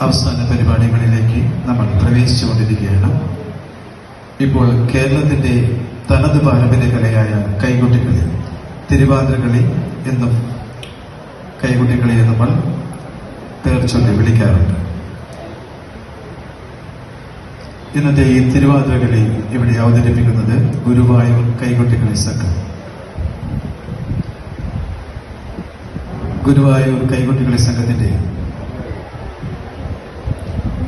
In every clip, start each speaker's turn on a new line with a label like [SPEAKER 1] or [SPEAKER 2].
[SPEAKER 1] അവസാന പരിപാടികളിലേക്ക് നമ്മൾ പ്രവേശിച്ചുകൊണ്ടിരിക്കുകയാണ്. ഇപ്പോൾ കേരളത്തിന്റെ തനത് പാരമ്പര്യ കലയായ കൈകൊട്ടിക്കളി, തിരുവാതിരക്കളി എന്നും കൈകൊട്ടിക്കളിയെ നമ്മൾ പേർ ചൊല്ലി വിളിക്കാറുണ്ട്. ഇന്നത്തെ ഈ തിരുവാതിരകളി ഇവിടെ അവതരിപ്പിക്കുന്നത് ഗുരുവായൂർ കൈകൊട്ടിക്കളി സംഘം. ഗുരുവായൂർ കൈകൊട്ടിക്കളി സംഘത്തിന്റെ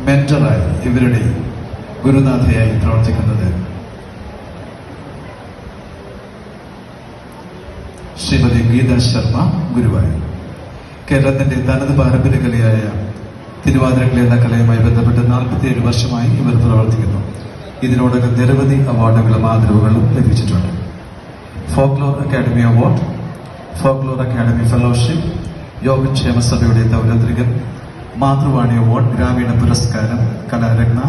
[SPEAKER 1] മെന്ററായി, ഇവരുടെ ഗുരുനാഥയായി പ്രവർത്തിക്കുന്നത് ശ്രീമതി ഗീത ശർമ്മ ഗുരുവായൂർ. കേരളത്തിന്റെ തനത് പാരമ്പര്യ കലയായ തിരുവാതിരക്കളി എന്ന കലയുമായി ബന്ധപ്പെട്ട് 47 വർഷമായി ഇവർ പ്രവർത്തിക്കുന്നു. ഇതിനോടകം നിരവധി അവാർഡുകളും ആദരവുകളും ലഭിച്ചിട്ടുണ്ട്. Folklore academy award, folklore academy fellowship, യോഗക്ഷേമ സഭയുടെ ദൗലത്രികൻ, മാതൃവാണി അവാർഡ്, ഗ്രാമീണ പുരസ്കാരം, കലാരത്ന,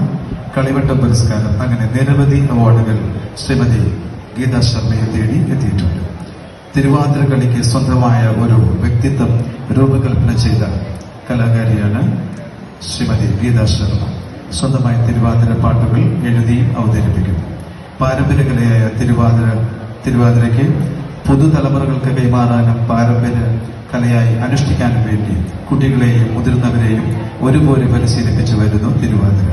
[SPEAKER 1] കളിവട്ടം പുരസ്കാരം, അങ്ങനെ നിരവധി അവാർഡുകൾ ശ്രീമതി ഗീത ശർമ്മയെ തേടി എത്തിയിട്ടുണ്ട്. തിരുവാതിരക്കളിക്ക് സ്വന്തമായ ഒരു വ്യക്തിത്വം രൂപകൽപ്പന ചെയ്ത കലാകാരിയാണ് ശ്രീമതി ഗീത ശർമ്മ. സ്വന്തമായി തിരുവാതിര പാട്ടുകൾ എഴുതിയും അവതരിപ്പിക്കുന്നു. പാരമ്പര്യ കലയായ തിരുവാതിരയ്ക്ക് പുതുതലമുറകൾക്ക് കൈമാറാനും പാരമ്പര്യ കലയായി അനുഷ്ഠിക്കാനും വേണ്ടി കുട്ടികളെയും മുതിർന്നവരെയും ഒരുപോലെ പരിശീലിപ്പിച്ചു വരുന്നു തിരുവാതിര.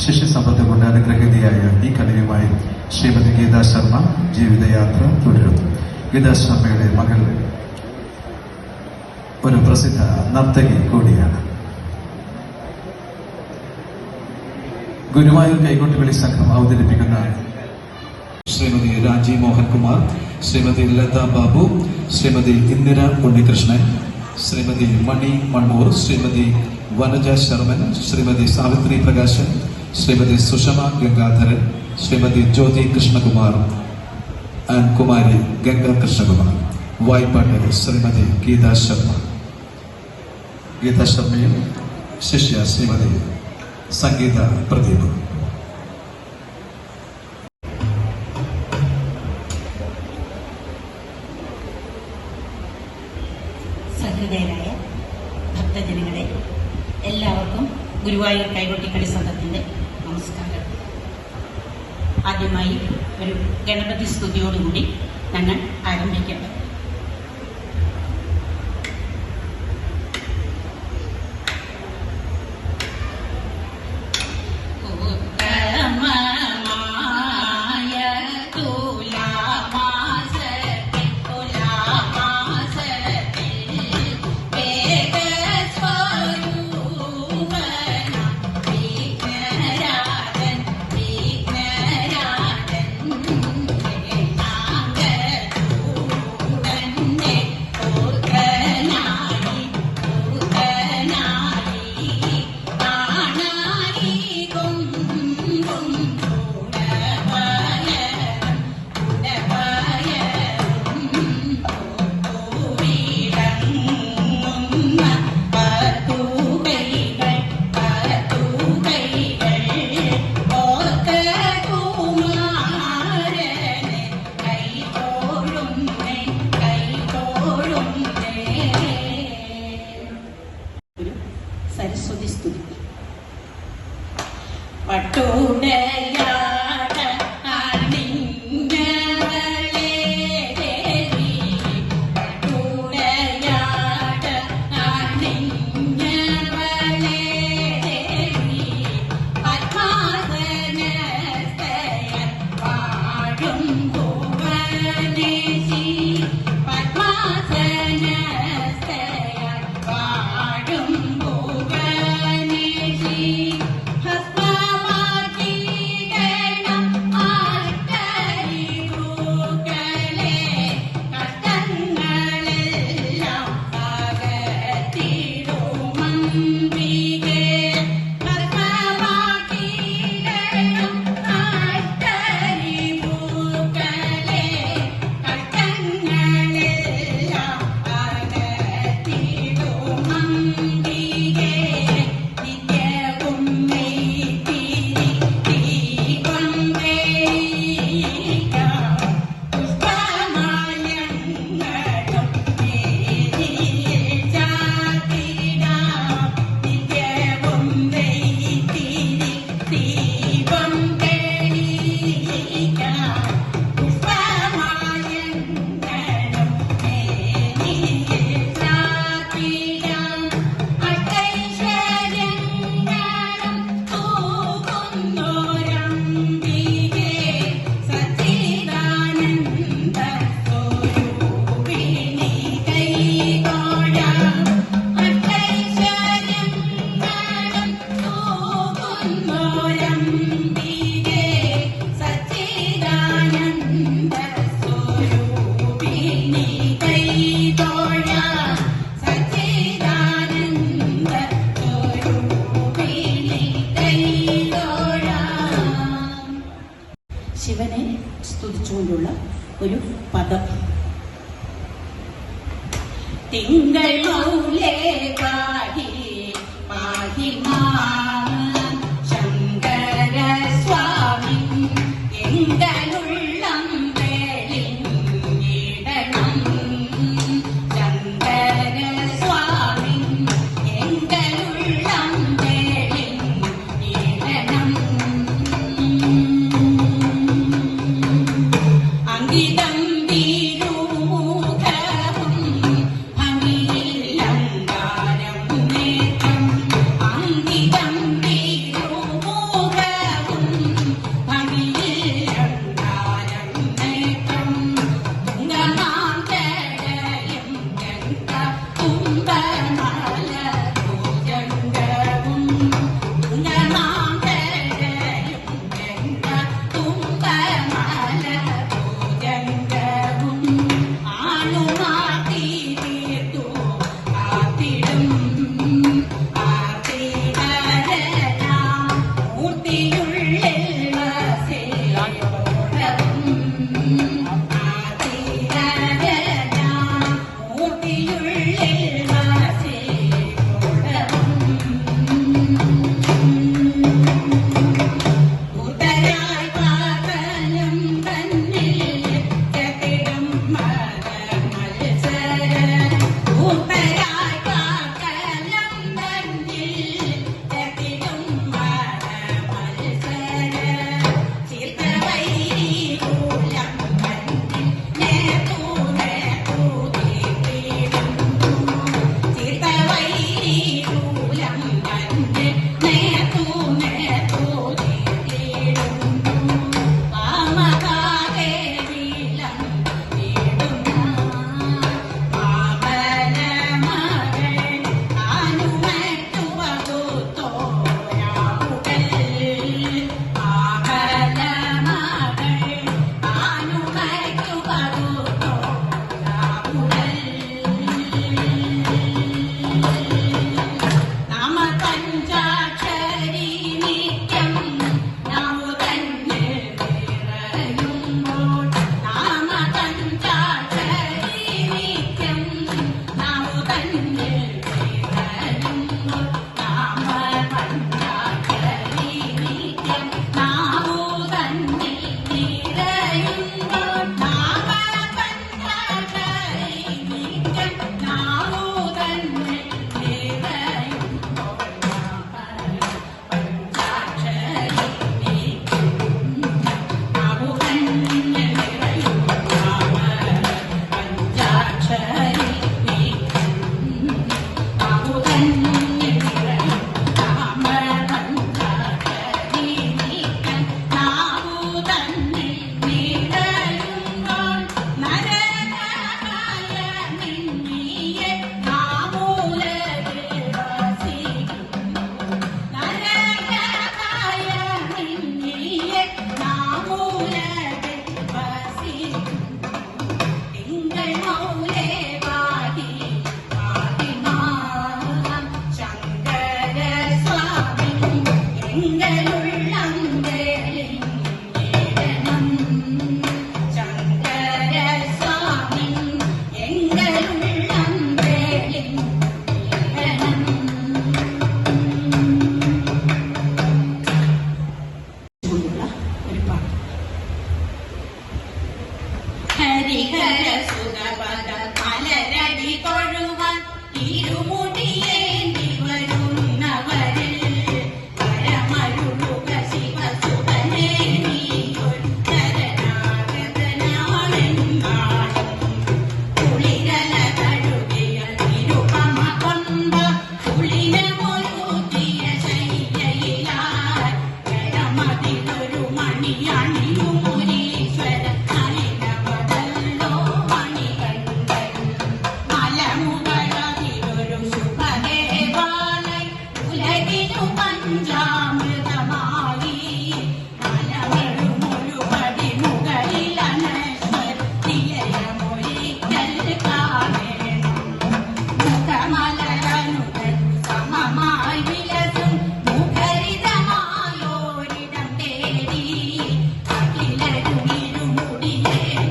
[SPEAKER 1] ശിഷ്യസമ്പത്ത് കൊണ്ട് അനുഗ്രഹീതയായ ഈ കലയുമായി ശ്രീമതി ഗീത ശർമ്മ ജീവിതയാത്ര തുടരുന്നു. ഗീത ശർമ്മയുടെ മകൾ ഒരു പ്രസിദ്ധ നർത്തകി കൂടിയാണ്. ഗുരുവായൂർ കൈകൊട്ടിക്കളി സംഘം അവതരിപ്പിക്കുന്ന ശ്രീമതി രാജി മോഹൻകുമാർ, ശ്രീമതി ലത ബാബു, ശ്രീമതി ഇന്ദിര ഉണ്ണികൃഷ്ണൻ, ശ്രീമതി മണി മണ്ണൂർ, ശ്രീമതി വനജ ശർമ്മൻ, ശ്രീമതി സാവിത്രി പ്രകാശൻ, ശ്രീമതി സുഷമ ഗംഗാധരൻ, ശ്രീമതി ജ്യോതി കൃഷ്ണകുമാർ ആൻഡ് കുമാരി ഗംഗ കൃഷ്ണകുമാർ. വായ്പാട്ട് ശ്രീമതി ഗീത ശർമ്മ. ഗീത ശർമ്മയും ശിഷ്യ ശ്രീമതി സംഗീത പ്രദീപ്.
[SPEAKER 2] സഹൃദയരായ ഭക്തജനങ്ങളെ, എല്ലാവർക്കും ഗുരുവായൂർ കൈകൊട്ടിക്കളി സംഘത്തിന്റെ നമസ്കാരം. ആദ്യമായി ഒരു ഗണപതി സ്തുതിയോടുകൂടി ഞങ്ങൾ ആരംഭിക്കാം. സരസ്വതി സ്തുതി.
[SPEAKER 3] Husband,
[SPEAKER 2] ഒരു പദം. തിങ്കൾ മൗലേ പാഹി പാഹി ശങ്കര സ്വാമി എങ്കലുള്ളം വെളിഞ്ഞിടണം. ശങ്കര സ്വാമി എങ്കലുള്ളം വെളിഞ്ഞിടണം. അങ്കിതം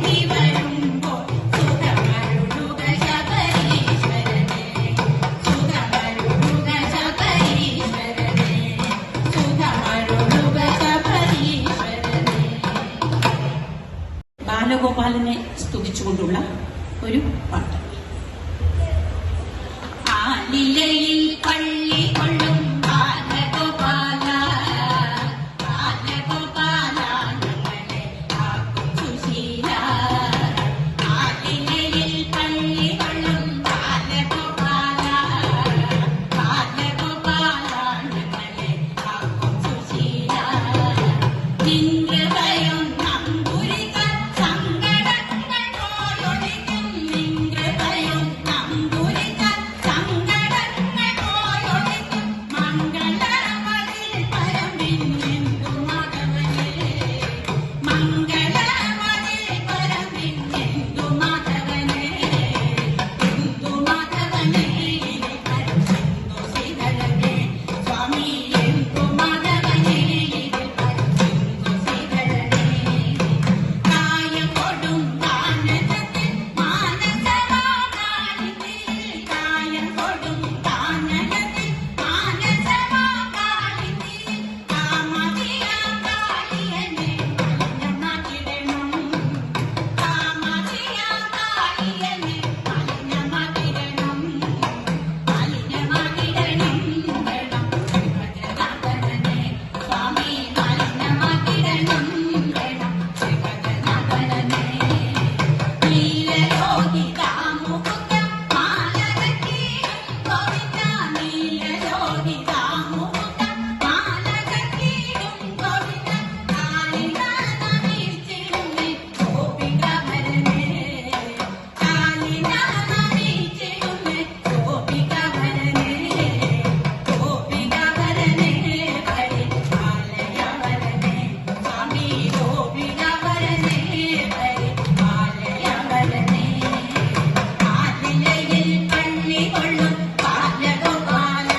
[SPEAKER 3] Viva
[SPEAKER 2] ബാലഗോപാലനെ സ്തുതിച്ചുകൊണ്ടുള്ള ഒരു പാട്ട്. ആലിലയിൽ പള്ളി കൊള്ളും ബാലഗോപാല, ബാലഗോപാല ഞങ്ങളെ കാക്കും സുശീല. ആലിലയിൽ പള്ളി കൊള്ളും ബാലഗോപാല, ബാലഗോപാല ഞങ്ങളെ കാക്കും സുശീല. നിൻകൃപയും നമ്പൂരികൾ സങ്കടങ്ങൾ പോയൊഴിക്കും, നിൻകൃപയും നമ്പൂരികൾ സങ്കടങ്ങൾ പോയൊഴിക്കും. മംഗളമതിൽ പരമിന്നെന്തു മാധവനേ, മംഗളമതിൽ പരമിന്നെന്തു മാധവനേ, എന്തു മാധവനേ പരമെന്തു ശ്രീധരനേ, സ്വാമി എന്തു മാധവനേ പരമെന്തു ശ്രീധരനേ. കായം കൊടും കാനനത്തിൽ മാനസമാകാളിന്തിൽ, കായം കൊടും കാനനത്തിൽ മാനസമാകാളിന്തിൽ. കാമതിയാം കാളിയനെ മലിനമാക്കിടണം, കാമതിയാം കാളിയനെ മലിനമാക്കിടണം, മലിനമാക്കിടണം വേണം ശ്രീഭദ്രനാഥനെ, സ്വാമി മലിനമാക്കിടണം വേണം ശ്രീഭദ്രനാഥനെ. നീലലോഹിതാമുകുന്ദ മാലകത്തീരും ഗോവിന്ദ, നീലലോഹിതാമുകുന്ദ മാലകത്തീരും ഗോവിന്ദ. കാലിനാനമീച്ചിടുമേ ഗോപികാഭരണേ, കാലിനാനമീച്ചിടുമേ ഗോപികാഭരണേ, ഗോപികാഭരണേ ഹരി ആലയവരനേ, സ്വാമി ഗോപികാഭരണേ ഹരി ആലയവരനേ. ആലിലയിൽ പള്ളി കൊള്ളും ബാലഗോപാല,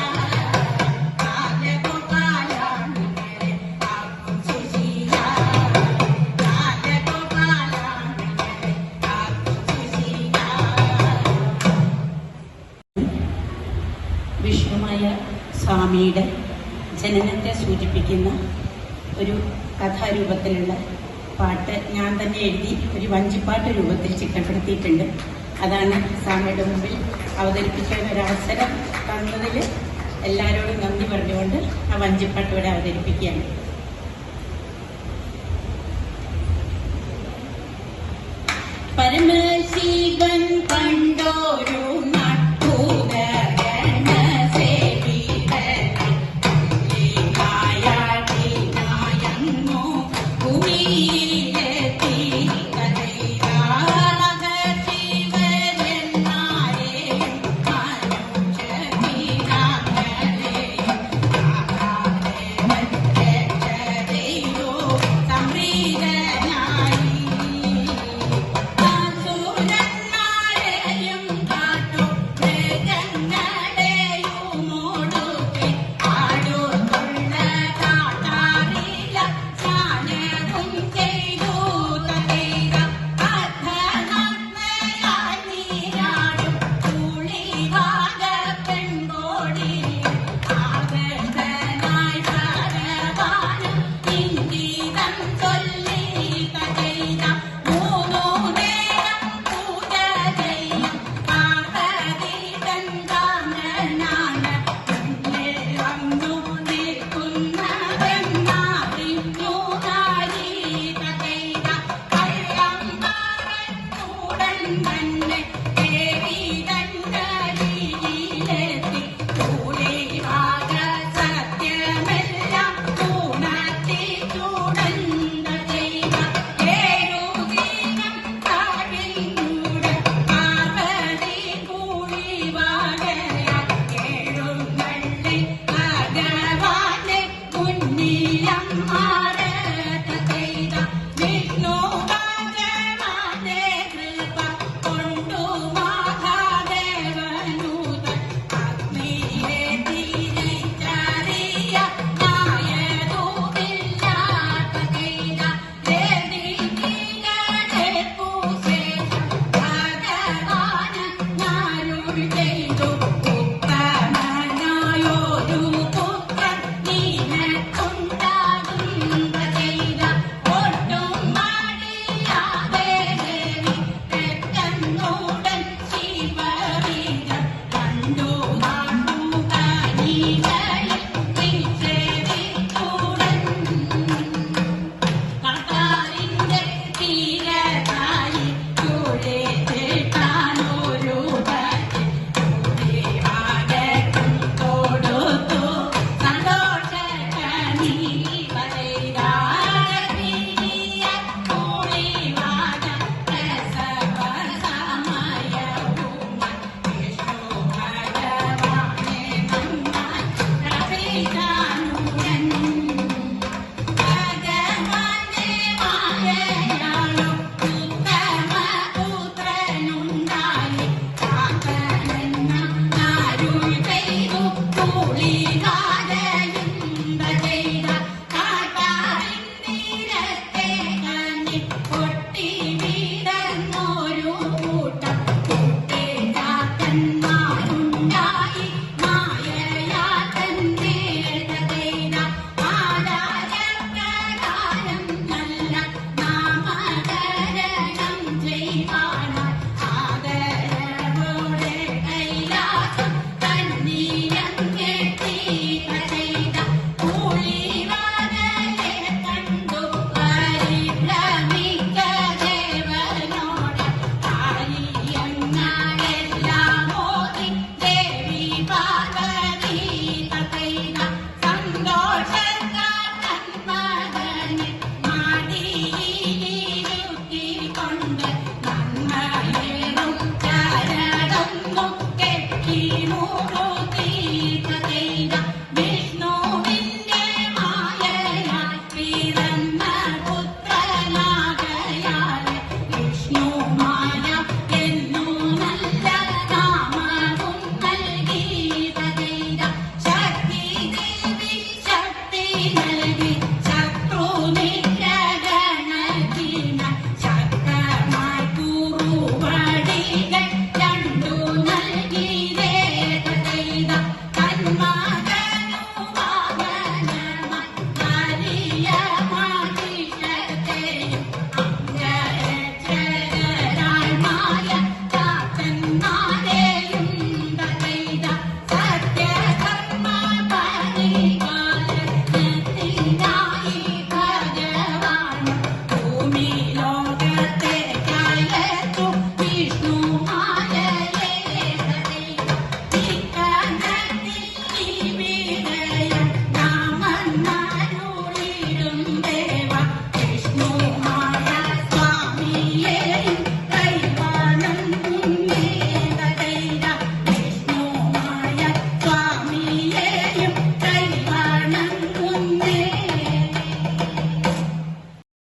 [SPEAKER 2] ബാലഗോപാല ഞങ്ങളെ കാക്കും സുശീല, ബാലഗോപാല ഞങ്ങളെ കാക്കും സുശീല. വിഷ്ണുമായ സ്വാമിയുടെ ജനനത്തെ സൂചിപ്പിക്കുന്ന ഒരു കഥാരൂപത്തിലുള്ള പാട്ട് ഞാൻ തന്നെ എഴുതി ഒരു വഞ്ചിപ്പാട്ട് രൂപത്തിൽ ചിട്ടപ്പെടുത്തിയിട്ടുണ്ട്. അതാണ് സ്വാമിയുടെ മുമ്പിൽ അവതരിപ്പിക്കാൻ ഒരവസരം തന്നതിൽ എല്ലാവരോടും നന്ദി പറഞ്ഞുകൊണ്ട് ആ വഞ്ചിപ്പാട്ട് ഇവിടെ അവതരിപ്പിക്കുകയാണ്. പരമശിവൻ കണ്ടോരു നട്ടൂര ഗണസേവിതനായങ്ങോ ഭൂമിയിലെത്തി കഥയിലാകശിവരെന്നാരെയും മനുഷ്യപിതാക്കളെയും രക്ഷതയോ സംപ്രീതനായി. അസുരന്മാരെയും കാട്ടോ ഗണപതി